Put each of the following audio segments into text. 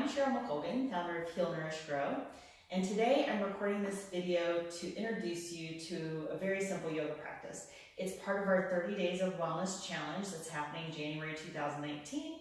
I'm Surya Namaskar, founder of Heal, Nourish, Grow, and today I'm recording this video to introduce you to a very simple yoga practice. It's part of our 30 Days of Wellness Challenge that's happening January 2019.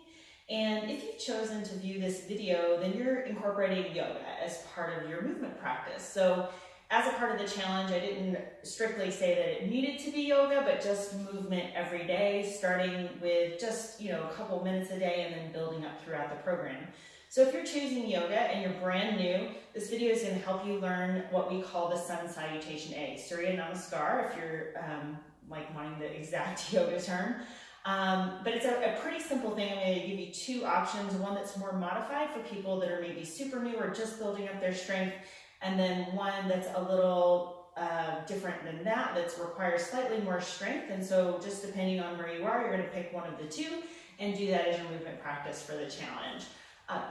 And if you've chosen to view this video, then you're incorporating yoga as part of your movement practice. So as a part of the challenge, I didn't strictly say that it needed to be yoga, but just movement every day, starting with just, a couple minutes a day and then building up throughout the program. So if you're choosing yoga and you're brand new, this video is going to help you learn what we call the Sun Salutation A, Surya Namaskar, if you're wanting the exact yoga term. But it's a pretty simple thing. I'm going to give you two options, one that's more modified for people that are maybe super new or just building up their strength, and then one that's a little different than that, requires slightly more strength. And so just depending on where you are, you're going to pick one of the two and do that as your movement practice for the challenge.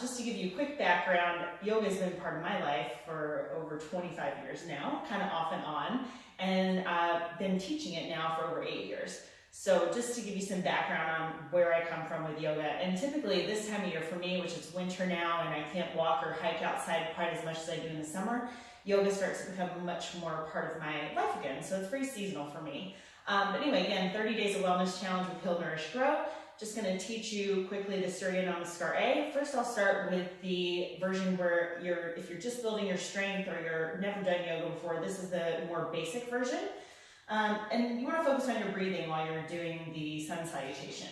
Just to give you a quick background, yoga has been part of my life for over 25 years now, kind of off and on, and I've been teaching it now for over 8 years. So just to give you some background on where I come from with yoga, and typically this time of year for me, which is winter now and I can't walk or hike outside quite as much as I do in the summer, yoga starts to become much more part of my life again. So it's very seasonal for me. But anyway, again, 30 Days of Wellness Challenge with Heal, Nourish, Grow. Just going to teach you quickly the Surya Namaskar A. First, I'll start with the version where if you're just building your strength or you're never done yoga before, this is the more basic version. And you want to focus on your breathing while you're doing the Sun Salutation.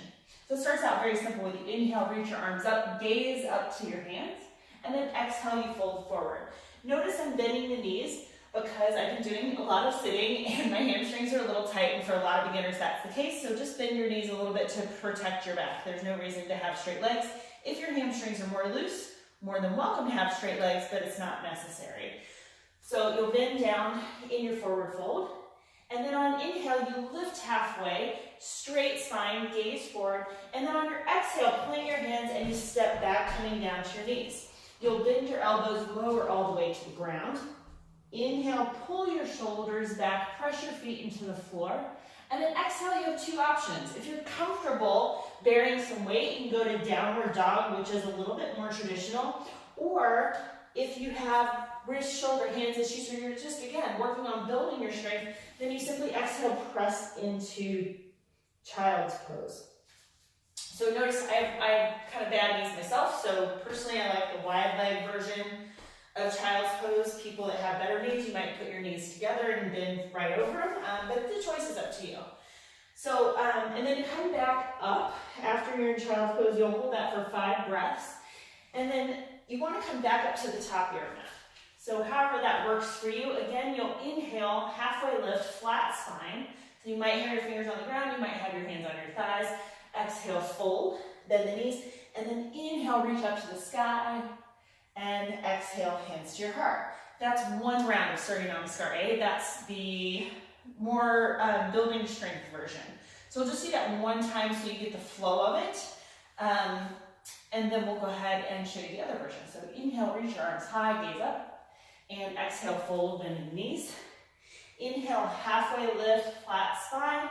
So it starts out very simple with you inhale, reach your arms up, gaze up to your hands, and then exhale, you fold forward. Notice I'm bending the knees because I've been doing a lot of sitting and my hamstrings are a little tight, and for a lot of beginners that's the case, so just bend your knees a little bit to protect your back. There's no reason to have straight legs. If your hamstrings are more loose, more than welcome to have straight legs, but it's not necessary. So you'll bend down in your forward fold. And then on inhale, you lift halfway, straight spine, gaze forward. And then on your exhale, plant your hands and you step back, coming down to your knees. You'll bend your elbows, lower all the way to the ground. Inhale, pull your shoulders back, press your feet into the floor. And then exhale, you have two options. If you're comfortable bearing some weight, you can go to downward dog, which is a little bit more traditional. Or if you have wrist, shoulder, hands issues, or you're just, again, working on building your strength, then you simply exhale, press into child's pose. So notice I have kind of bad knees myself, so personally I like the wide leg version of child's pose. People that have better knees, you might put your knees together and bend right over them, but the choice is up to you. So, and then come back up. After you're in child's pose, you'll hold that for 5 breaths, and then you want to come back up to the top of your mat. So however that works for you, again, you'll inhale, halfway lift, flat spine. So you might have your fingers on the ground, you might have your hands on your thighs. Exhale, fold, bend the knees, and then inhale, reach up to the sky, and exhale, hands to your heart. That's one round of Surya Namaskar A. That's the more building strength version. So we'll just do that one time so you get the flow of it. And then we'll go ahead and show you the other version. So inhale, reach your arms high, gaze up. And exhale, fold, bend the knees. Inhale, halfway lift, flat spine.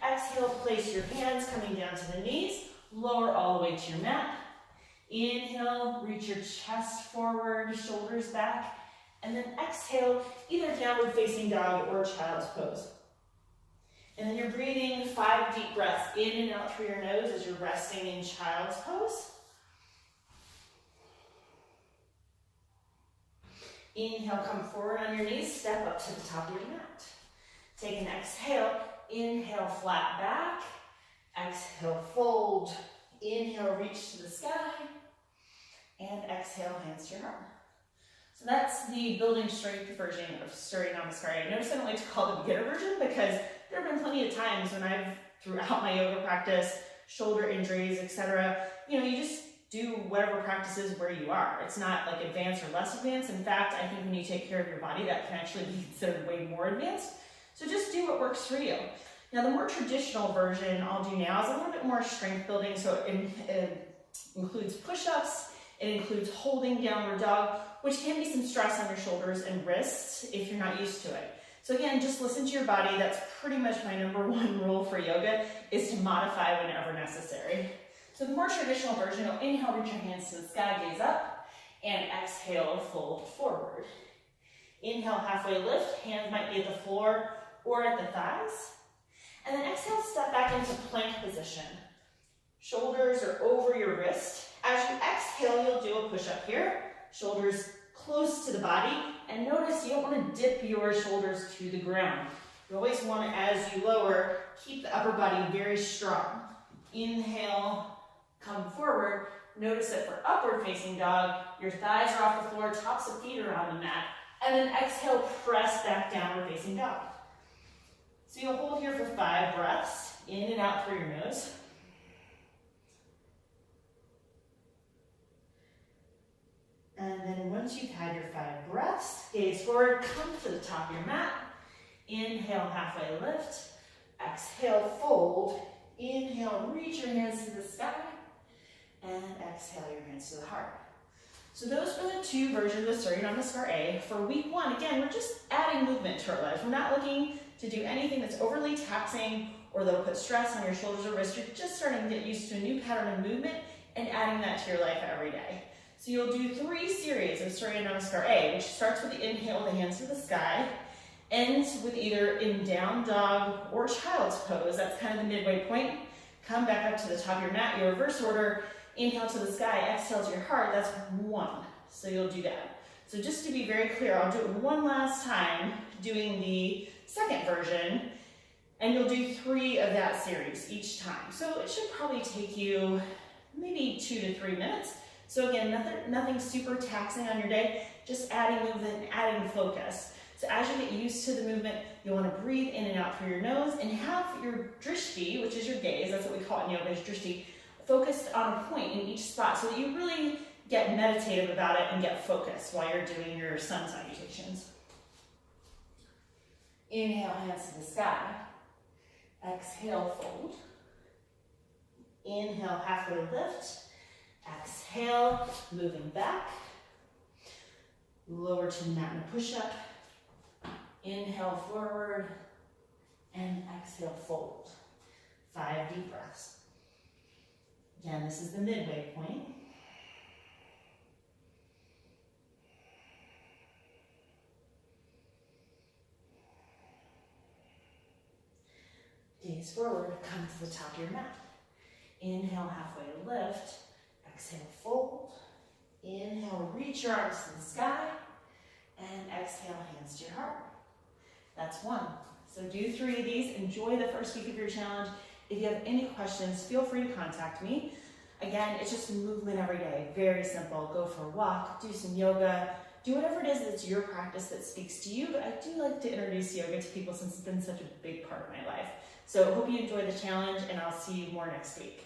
Exhale, place your hands coming down to the knees. Lower all the way to your mat. Inhale, reach your chest forward, shoulders back. And then exhale, either downward facing dog or child's pose. And then you're breathing 5 deep breaths in and out through your nose as you're resting in child's pose. Inhale, come forward on your knees, step up to the top of your mat. Take an exhale, inhale, flat back. Exhale, fold. Inhale, reach to the sky. And exhale, hands to your heart. So that's the building strength version of Surya Namaskar. I notice I don't like to call it the beginner version because there have been plenty of times when I've, throughout my yoga practice, shoulder injuries, etc., you just do whatever practices where you are. It's not like advanced or less advanced. In fact, I think when you take care of your body, that can actually be considered way more advanced. So just do what works for you. Now, the more traditional version I'll do now is a little bit more strength building. So it includes push-ups, it includes holding downward dog, which can be some stress on your shoulders and wrists if you're not used to it. So again, just listen to your body. That's pretty much my #1 rule for yoga, is to modify whenever necessary. So the more traditional version, you'll inhale, reach your hands to the sky, gaze up. And exhale, fold forward. Inhale, halfway lift. Hands might be at the floor or at the thighs. And then exhale, step back into plank position. Shoulders are over your wrist. As you exhale, you'll do a push-up here. Shoulders close to the body. And notice you don't want to dip your shoulders to the ground. You always want to, as you lower, keep the upper body very strong. Inhale, come forward. Notice that for upward facing dog, your thighs are off the floor, tops of feet are on the mat. And then exhale, press back downward facing dog. So you'll hold here for 5 breaths, in and out through your nose. And then once you've had your 5 breaths, gaze forward, come to the top of your mat. Inhale, halfway lift. Exhale, fold. Inhale, reach your hands to the sky. And exhale, your hands to the heart. So those are the 2 versions of Surya Namaskar A. For week 1, again, we're just adding movement to our lives. We're not looking to do anything that's overly taxing or that'll put stress on your shoulders or wrists. You're just starting to get used to a new pattern of movement and adding that to your life every day. So you'll do 3 series of Surya Namaskar A, which starts with the inhale, the hands to the sky, ends with either in down dog or child's pose. That's kind of the midway point. Come back up to the top of your mat, your reverse order. Inhale to the sky, exhale to your heart. That's 1. So you'll do that. So just to be very clear, I'll do it one last time, doing the second version, and you'll do 3 of that series each time. So it should probably take you maybe 2 to 3 minutes. So again, nothing super taxing on your day, just adding movement and adding focus. So as you get used to the movement, you'll want to breathe in and out through your nose and have your drishti, which is your gaze, that's what we call it in yoga, is drishti, focused on a point in each spot so that you really get meditative about it and get focused while you're doing your Sun Salutations. Inhale, hands to the sky. Exhale, fold. Inhale, halfway lift. Exhale, moving back. Lower to the mat in a push-up. Inhale, forward. And exhale, fold. 5 deep breaths. Again, this is the midway point. Gaze forward, come to the top of your mat. Inhale, halfway lift. Exhale, fold. Inhale, reach your arms to the sky. And exhale, hands to your heart. That's 1. So do 3 of these. Enjoy the first week of your challenge. If you have any questions, feel free to contact me. Again, it's just movement every day. Very simple. Go for a walk, do some yoga, do whatever it is that's your practice that speaks to you. But I do like to introduce yoga to people since it's been such a big part of my life. So I hope you enjoy the challenge, and I'll see you more next week.